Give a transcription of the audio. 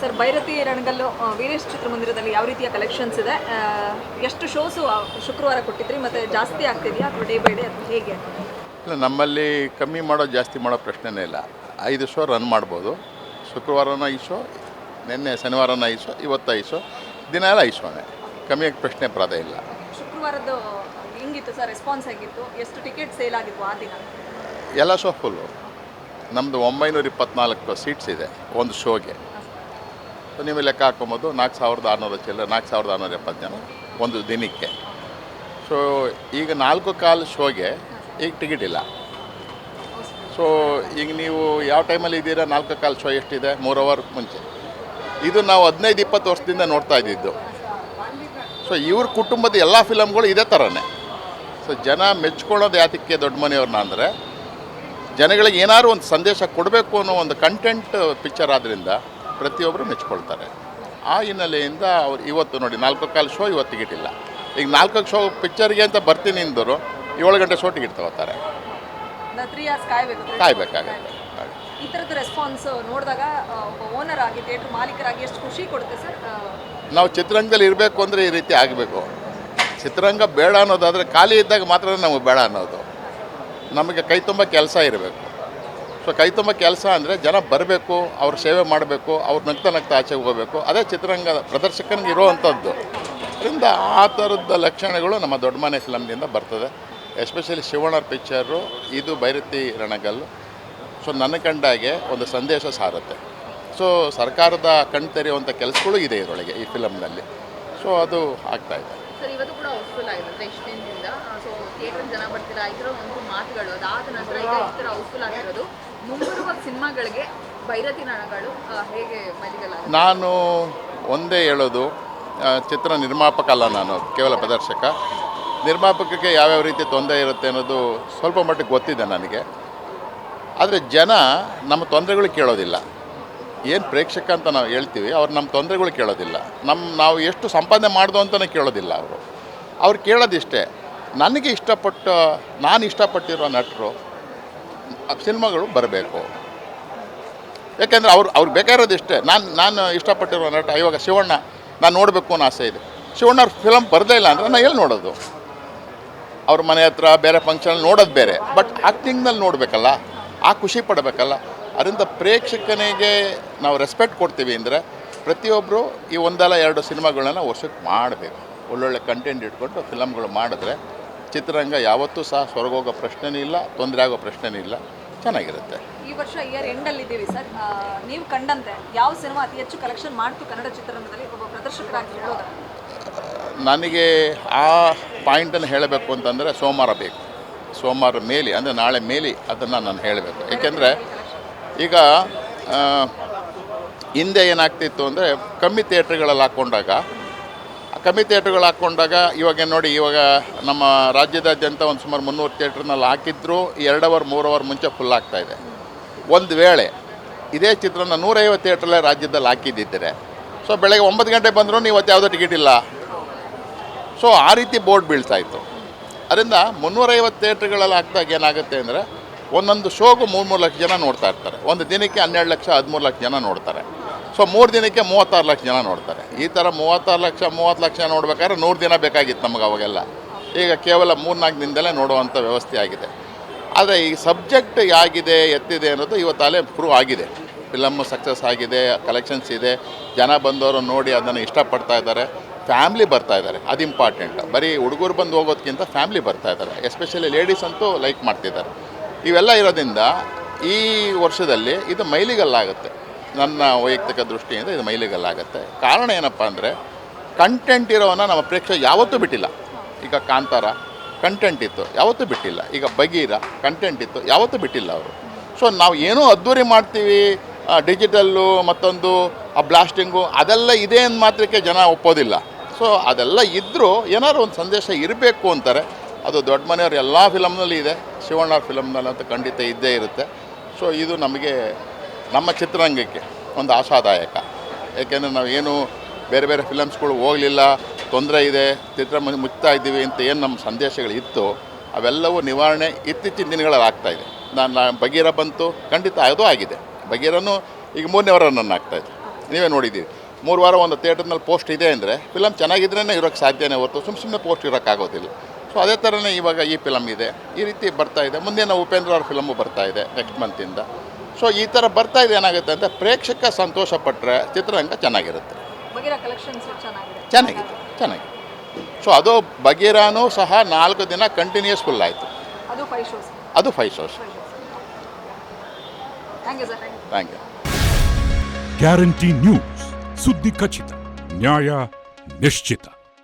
Sir Byrathi ರಣಗಲ್ಲು Veeresh ಚಿತ್ರಮಂದಿರದಲ್ಲಿ ಯಾವ ರೀತಿಯ ಕಲೆಕ್ಷನ್ಸ್ ಇದೆ, ಎಷ್ಟು ಶೋಸು ಶುಕ್ರವಾರ ಕೊಟ್ಟಿದ್ರಿ, ಮತ್ತು ಜಾಸ್ತಿ ಆಗ್ತಿದೆಯಾ ಅಥವಾ ಡೇ ಬೈ ಡೇ ಅಥವಾ ಹೇಗೆ? ಇಲ್ಲ, ನಮ್ಮಲ್ಲಿ ಕಮ್ಮಿ ಮಾಡೋ ಜಾಸ್ತಿ ಮಾಡೋ ಪ್ರಶ್ನೆನೇ ಇಲ್ಲ. 5 ಶೋ ರನ್ ಮಾಡ್ಬೋದು. ಶುಕ್ರವಾರನ 5 ಶೋ, ನಿನ್ನೆ ಶನಿವಾರನ 5 ಶೋ, ಇವತ್ತು 5 ಶೋ, ದಿನ ಎಲ್ಲ 5 ಶೋನೇ. ಕಮ್ಮಿ ಪ್ರಶ್ನೆ ಪ್ರಾದೇ ಇಲ್ಲ. ಶುಕ್ರವಾರದ್ದು ಹೆಂಗಿತ್ತು ಸರ್, ರೆಸ್ಪಾನ್ಸ್ ಹೇಗಿತ್ತು, ಎಷ್ಟು ಟಿಕೆಟ್ ಸೇಲ್ ಆಗಿತ್ತು ಆ ದಿನ? ಎಲ್ಲ ಶೋ ಫುಲ್ಲು. ನಮ್ಮದು 924 ಸೀಟ್ಸ್ ಇದೆ ಒಂದು ಶೋಗೆ. ಸೊ ನೀವು ಲೆಕ್ಕ ಹಾಕೊಬೋದು, 4600 ಚಿಲ್ಲರೆ, 4670 ಜನ ಒಂದು ದಿನಕ್ಕೆ. ಸೊ ಈಗ 4 ಕಾಲ್ ಶೋಗೆ ಈಗ ಟಿಕೆಟ್ ಇಲ್ಲ. ಸೊ ಈಗ ನೀವು ಯಾವ ಟೈಮಲ್ಲಿ ಇದ್ದೀರಾ, 4 ಕಾಲ್ ಶೋ ಎಷ್ಟಿದೆ? 3 ಅವರ್ ಮುಂಚೆ. ಇದು ನಾವು 15-20 ವರ್ಷದಿಂದ ನೋಡ್ತಾ ಇದ್ದಿದ್ದು. ಸೊ ಇವ್ರ ಕುಟುಂಬದ ಎಲ್ಲ ಫಿಲಮ್ಗಳು ಇದೇ ಥರನೇ. ಸೊ ಜನ ಮೆಚ್ಕೊಳ್ಳೋದು ಯಾತಕ್ಕೆ ದೊಡ್ಡ ಮನೆಯವ್ರನ್ನ ಅಂದರೆ, ಜನಗಳಿಗೆ ಏನಾದ್ರು ಒಂದು ಸಂದೇಶ ಕೊಡಬೇಕು ಅನ್ನೋ ಒಂದು ಕಂಟೆಂಟ್ ಪಿಕ್ಚರ್ ಆದ್ದರಿಂದ ಪ್ರತಿಯೊಬ್ಬರು ಮೆಚ್ಕೊಳ್ತಾರೆ. ಆ ಹಿನ್ನೆಲೆಯಿಂದ ಅವ್ರು ಇವತ್ತು ನೋಡಿ 4 ಕಾಲ್ ಶೋ ಇವತ್ತು ಟಿಕೆಟ್ ಇಲ್ಲ. ಈಗ 4 ಶೋ ಪಿಕ್ಚರ್ಗೆ ಅಂತ ಬರ್ತೀನಿ ಅಂದರು 7 ಗಂಟೆ ಶೋ ಟಿಕೆಟ್ ತಗೋತಾರೆ. 3 hours ಕಾಯಬೇಕಾಗತ್ತೆ. ಈ ಥರದ ರೆಸ್ಪಾನ್ಸ್ ನೋಡಿದಾಗ ಒಬ್ಬ ಓನರ್ ಆಗಿ, ಥಿಯೇಟ್ರ್ ಮಾಲೀಕರಾಗಿ ಎಷ್ಟು ಖುಷಿ ಕೊಡುತ್ತೆ ಸರ್? ನಾವು ಚಿತ್ರರಂಗದಲ್ಲಿ ಇರಬೇಕು ಅಂದರೆ ಈ ರೀತಿ ಆಗಬೇಕು. ಚಿತ್ರರಂಗ ಬೇಡ ಅನ್ನೋದಾದರೆ ಖಾಲಿ ಇದ್ದಾಗ ಮಾತ್ರ ನಮಗೆ ಬೇಡ ಅನ್ನೋದು. ನಮಗೆ ಕೈ ತುಂಬ ಕೆಲಸ ಇರಬೇಕು. ಸೊ ಕೈ ತುಂಬ ಕೆಲಸ ಅಂದರೆ ಜನ ಬರಬೇಕು, ಅವ್ರ ಸೇವೆ ಮಾಡಬೇಕು, ಅವ್ರು ನಗ್ತಾ ಆಚೆಗೆ ಹೋಗಬೇಕು. ಅದೇ ಚಿತ್ರರಂಗದ ಪ್ರದರ್ಶಕನಿಗೆ ಇರುವಂಥದ್ದು. ಅದರಿಂದ ಆ ಥರದ ಲಕ್ಷಣಗಳು ನಮ್ಮ ದೊಡ್ಡ ಮನೆ ಫಿಲಮ್ನಿಂದ ಬರ್ತದೆ. ಎಸ್ಪೆಷಲಿ ಶಿವಣ್ಣರ ಪಿಕ್ಚರು, ಇದು ಭೈರತಿ ರಣಗಲ್ಲು. ಸೊ ನನ್ನ ಕಂಡಾಗೆ ಒಂದು ಸಂದೇಶ ಸಾರುತ್ತೆ. ಸೊ ಸರ್ಕಾರದ ಕಣ್ ತೆರೆಯುವಂಥ ಕೆಲಸಗಳು ಇದೆ ಇದರೊಳಗೆ, ಈ ಫಿಲಮ್ನಲ್ಲಿ. ಸೊ ಅದು ಆಗ್ತಾಯಿದೆ ಸರ್. ಇವತ್ತು ಕೂಡ ಹೌಸ್ಫುಲ್ ಆಗಿದೆ ಅಂದರೆ ಇಷ್ಟು ದಿನದಿಂದ. ಸೊ ಥಿಯೇಟರ್ ಜನ ಬರ್ತಿಲ್ಲ, ಇದರ ಒಂದು ಮಾತುಗಳು ಅದಾದ ನಂತರ ಈಗ ಈ ಥರ ಹೌಸ್ಫುಲ್ ಆಗಿರೋದು. ಮುಂಬರುವ ಸಿನಿಮಾಗಳಿಗೆ ಭೈರತಿ ರಣಗಳು ಹೇಗೆ ಮೈಲಿಗಲ್ಲಾಗುತ್ತೆ? ನಾನು ಒಂದೇ ಹೇಳೋದು, ಚಿತ್ರ ನಿರ್ಮಾಪಕ ಅಲ್ಲ, ನಾನು ಕೇವಲ ಪ್ರದರ್ಶಕ. ನಿರ್ಮಾಪಕಕ್ಕೆ ಯಾವ್ಯಾವ ರೀತಿ ತೊಂದರೆ ಇರುತ್ತೆ ಅನ್ನೋದು ಸ್ವಲ್ಪ ಮಟ್ಟಿಗೆ ಗೊತ್ತಿದೆ ನನಗೆ. ಆದರೆ ಜನ ನಮ್ಮ ತೊಂದರೆಗಳು ಕೇಳೋದಿಲ್ಲ. ಏನು ಪ್ರೇಕ್ಷಕ ಅಂತ ನಾವು ಹೇಳ್ತೀವಿ, ಅವ್ರು ನಮ್ಮ ತೊಂದರೆಗಳು ಕೇಳೋದಿಲ್ಲ. ನಾವು ಎಷ್ಟು ಸಂಪಾದನೆ ಮಾಡ್ದು ಅಂತಲೇ ಕೇಳೋದಿಲ್ಲ ಅವ್ರು ಕೇಳೋದಿಷ್ಟೇ, ನನಗೆ ನಾನು ಇಷ್ಟಪಟ್ಟಿರೋ ನಟರು ಸಿನಿಮಾಗಳು ಬರಬೇಕು. ಯಾಕೆಂದರೆ ಅವ್ರಿಗೆ ಬೇಕಾಗಿರೋದಿಷ್ಟೇ. ನಾನು ಇಷ್ಟಪಟ್ಟಿರೋ ನಟ ಇವಾಗ ಶಿವಣ್ಣ ನಾನು ನೋಡಬೇಕು ಅನ್ನೋ ಆಸೆ ಇದೆ. ಶಿವಣ್ಣವ್ರ ಫಿಲಮ್ ಬರದೇ ಇಲ್ಲ ಅಂದರೆ ನಾನು ಎಲ್ಲಿ ನೋಡೋದು? ಅವ್ರ ಮನೆ ಹತ್ರ ಬೇರೆ ಫಂಕ್ಷನಲ್ಲಿ ನೋಡೋದು ಬೇರೆ, ಬಟ್ ಆ್ಯಕ್ಟಿಂಗ್ನಲ್ಲಿ ನೋಡಬೇಕಲ್ಲ, ಆ ಖುಷಿ ಪಡಬೇಕಲ್ಲ. ಅದರಿಂದ ಪ್ರೇಕ್ಷಕನಿಗೆ ನಾವು ರೆಸ್ಪೆಕ್ಟ್ ಕೊಡ್ತೀವಿ ಅಂದರೆ ಪ್ರತಿಯೊಬ್ಬರು ಈ 1-2 ಸಿನಿಮಾಗಳನ್ನ ವರ್ಷಕ್ಕೆ ಮಾಡಬೇಕು. ಒಳ್ಳೊಳ್ಳೆ ಕಂಟೆಂಟ್ ಇಟ್ಕೊಂಡು ಫಿಲಮ್ಗಳು ಮಾಡಿದ್ರೆ ಚಿತ್ರರಂಗ ಯಾವತ್ತೂ ಸಹ ಹೊರಗೋಗೋ ಪ್ರಶ್ನೆನೇ ಇಲ್ಲ, ತೊಂದರೆ ಆಗೋ ಪ್ರಶ್ನೆನೇ ಇಲ್ಲ, ಚೆನ್ನಾಗಿರುತ್ತೆ. ಈ ವರ್ಷ ಇಯರ್ ಎಂಡಲ್ಲಿದ್ದೀವಿ ಸರ್. ನೀವು ಕಂಡಂತೆ ಯಾವ ಸಿನಿಮಾ ಅತಿ ಹೆಚ್ಚು ಕಲೆಕ್ಷನ್ ಮಾಡ್ತು ಕನ್ನಡ ಚಿತ್ರರಂಗದಲ್ಲಿ ಒಬ್ಬ ಪ್ರದರ್ಶಕರಾಗಿ ಹೇಳೋದು? ನನಗೆ ಆ ಪಾಯಿಂಟನ್ನು ಹೇಳಬೇಕು ಅಂತಂದರೆ ಸೋಮವಾರ ಮೇಲಿ ಅಂದರೆ ನಾಳೆ ಮೇಲಿ ಅದನ್ನು ನಾನು ಹೇಳಬೇಕು. ಏಕೆಂದರೆ ಈಗ ಹಿಂದೆ ಏನಾಗ್ತಿತ್ತು ಅಂದರೆ ಕಮ್ಮಿ ಥಿಯೇಟ್ರ್ಗಳಲ್ಲಿ ಹಾಕ್ಕೊಂಡಾಗ ಇವಾಗ ನೋಡಿ, ಇವಾಗ ನಮ್ಮ ರಾಜ್ಯದಾದ್ಯಂತ ಒಂದು ಸುಮಾರು 300 ಥಿಯೇಟ್ರ್ನಲ್ಲಿ ಹಾಕಿದ್ರು 2 ಅವರ್ 3 ಅವರ್ ಮುಂಚೆ ಫುಲ್ ಆಗ್ತಾಯಿದೆ. ಒಂದು ವೇಳೆ ಇದೇ ಚಿತ್ರನ 150 ಥಿಯೇಟ್ರಲ್ಲೇ ರಾಜ್ಯದಲ್ಲಿ ಹಾಕಿದ್ದಿದ್ದರೆ ಸೊ ಬೆಳಗ್ಗೆ 9 ಗಂಟೆ ಬಂದರೂ ಇವತ್ತು ಯಾವುದೋ ಟಿಕೆಟ್ ಇಲ್ಲ. ಸೊ ಆ ರೀತಿ ಬೋರ್ಡ್ ಬೀಳ್ತಾಯಿತ್ತು. ಅದರಿಂದ 350 ಥಿಯೇಟ್ರ್ಗಳಲ್ಲಿ ಹಾಕಿದಾಗ ಏನಾಗುತ್ತೆ ಅಂದರೆ ಒಂದೊಂದು ಶೋಗೂ 3 ಲಕ್ಷ ಜನ ನೋಡ್ತಾ ಇರ್ತಾರೆ. ಒಂದು ದಿನಕ್ಕೆ 12 ಲಕ್ಷ 13 ಲಕ್ಷ ಜನ ನೋಡ್ತಾರೆ. ಸೊ 3 ದಿನಕ್ಕೆ 36 ಲಕ್ಷ ಜನ ನೋಡ್ತಾರೆ. ಈ ಥರ 36 ಲಕ್ಷ 30 ಲಕ್ಷ ನೋಡ್ಬೇಕಾದ್ರೆ 100 ದಿನ ಬೇಕಾಗಿತ್ತು ನಮಗೆ ಅವಾಗೆಲ್ಲ. ಈಗ ಕೇವಲ 3-4 ದಿನದಲ್ಲೇ ನೋಡುವಂಥ ವ್ಯವಸ್ಥೆ ಆಗಿದೆ. ಆದರೆ ಈ ಸಬ್ಜೆಕ್ಟ್ ಹೇಗಿದೆ ಎತ್ತಿದೆ ಅನ್ನೋದು ಇವತ್ತಲ್ಲೇ ಪ್ರೂವ್ ಆಗಿದೆ. ಫಿಲಮ್ ಸಕ್ಸಸ್ ಆಗಿದೆ, ಕಲೆಕ್ಷನ್ಸ್ ಇದೆ, ಜನ ಬಂದವರು ನೋಡಿ ಅದನ್ನು ಇಷ್ಟಪಡ್ತಾ ಇದ್ದಾರೆ, ಫ್ಯಾಮ್ಲಿ ಬರ್ತಾ ಇದ್ದಾರೆ. ಅದು ಇಂಪಾರ್ಟೆಂಟ್. ಬರೀ ಹುಡುಗರು ಬಂದು ಹೋಗೋದಕ್ಕಿಂತ ಫ್ಯಾಮ್ಲಿ ಬರ್ತಾ ಇದ್ದಾರೆ. ಎಸ್ಪೆಷಲಿ ಲೇಡೀಸ್ ಅಂತೂ ಲೈಕ್ ಮಾಡ್ತಿದ್ದಾರೆ. ಇವೆಲ್ಲ ಇರೋದ್ರಿಂದ ಈ ವರ್ಷದಲ್ಲಿ ಇದು ಮೈಲಿಗಲ್ಲಾಗುತ್ತೆ. ನನ್ನ ವೈಯಕ್ತಿಕ ದೃಷ್ಟಿಯಿಂದ ಇದು ಮೈಲಿಗಲ್ಲಾಗುತ್ತೆ. ಕಾರಣ ಏನಪ್ಪ ಅಂದರೆ ಕಂಟೆಂಟ್ ಇರೋವನ್ನ ನಮ್ಮ ಪ್ರೇಕ್ಷಕ ಯಾವತ್ತೂ ಬಿಟ್ಟಿಲ್ಲ. ಈಗ ಕಾಂತಾರ ಕಂಟೆಂಟ್ ಇತ್ತು, ಯಾವತ್ತೂ ಬಿಟ್ಟಿಲ್ಲ. ಈಗ ಬಗೀರ ಕಂಟೆಂಟ್ ಇತ್ತು, ಯಾವತ್ತೂ ಬಿಟ್ಟಿಲ್ಲ ಅವರು. ಸೊ ನಾವು ಏನೋ ಅದ್ದೂರಿ ಮಾಡ್ತೀವಿ, ಡಿಜಿಟಲ್ಲು ಮತ್ತೊಂದು ಆ ಬ್ಲಾಸ್ಟಿಂಗು ಅದೆಲ್ಲ ಇದೆ ಅಂದ ಮಾತ್ರಕ್ಕೆ ಜನ ಒಪ್ಪೋದಿಲ್ಲ. ಸೊ ಅದೆಲ್ಲ ಇದ್ದರೂ ಏನಾದ್ರು ಒಂದು ಸಂದೇಶ ಇರಬೇಕು ಅಂತಾರೆ. ಅದು ದೊಡ್ಡ ಮನೆಯವ್ರ ಎಲ್ಲ ಫಿಲಮ್ನಲ್ಲಿ ಇದೆ, ಶಿವಣ್ಣವ್ರ ಫಿಲಮ್ನಲ್ಲಂತೂ ಖಂಡಿತ ಇದ್ದೇ ಇರುತ್ತೆ. ಸೊ ಇದು ನಮಗೆ ನಮ್ಮ ಚಿತ್ರರಂಗಕ್ಕೆ ಒಂದು ಆಶಾದಾಯಕ. ಏಕೆಂದರೆ ನಾವು ಏನು ಬೇರೆ ಬೇರೆ ಫಿಲಮ್ಸ್ಗಳು ಹೋಗಲಿಲ್ಲ, ತೊಂದರೆ ಇದೆ, ಚಿತ್ರ ಮುಚ್ತಾ ಇದ್ದೀವಿ ಅಂತ ಏನು ನಮ್ಮ ಸಂದೇಶಗಳಿತ್ತು ಅವೆಲ್ಲವೂ ನಿವಾರಣೆ ಇತ್ತೀಚಿನ ದಿನಗಳಲ್ಲಿ ಆಗ್ತಾಯಿದೆ. ನಾನು ಬಗೀರ ಬಂತು, ಖಂಡಿತ ಅದು ಆಗಿದೆ. ಬಗೀರನು ಈಗ 3ನೇ ವಾರ ರನ್ ಆಗ್ತಾಯಿದೆ. ನೀವೇ ನೋಡಿದ್ದೀವಿ 3 ವಾರ ಒಂದು ಥಿಯೇಟರ್ನಲ್ಲಿ ಪೋಸ್ಟ್ ಇದೆ ಅಂದರೆ ಫಿಲಮ್ ಚೆನ್ನಾಗಿದ್ರೇ ಇರೋಕ್ಕೆ ಸಾಧ್ಯನೇ ಹೊರತು ಸುಮ್ಮನೆ ಪೋಸ್ಟ್ ಇರೋಕ್ಕಾಗೋದಿಲ್ಲ. ಸೊ ಅದೇ ಥರನೇ ಇವಾಗ ಈ ಫಿಲಮ್ ಇದೆ, ಈ ರೀತಿ ಬರ್ತಾ ಇದೆ. ಮುಂದಿನ ಉಪೇಂದ್ರ ಅವ್ರ ಫಿಲಮು ಬರ್ತಾ ಇದೆ ನೆಕ್ಸ್ಟ್ ಮಂತಿಂದ. ಸೊ ಈ ಥರ ಬರ್ತಾ ಇದೆ, ಏನಾಗುತ್ತೆ ಅಂತ ಪ್ರೇಕ್ಷಕ ಸಂತೋಷ ಪಟ್ಟರೆ ಚಿತ್ರರಂಗ ಚೆನ್ನಾಗಿರುತ್ತೆ. ಬಗೀರಾ ಕಲೆಕ್ಷನ್ಸ್ ಚೆನ್ನಾಗಿದೆ. ಚೆನ್ನಾಗಿದೆ. ಸೊ ಅದು ಬಗೀರಾನೂ ಸಹ 4 ದಿನ ಕಂಟಿನ್ಯೂಸ್ ಫುಲ್ ಆಯಿತು. ಅದು 5 ಶೋಸ್. ಅದು 5 shows. Thank you sir. Thank you. Guarantee news, ಸುದ್ದಿ ಖಚಿತ, ನ್ಯಾಯ ನಿಶ್ಚಿತ.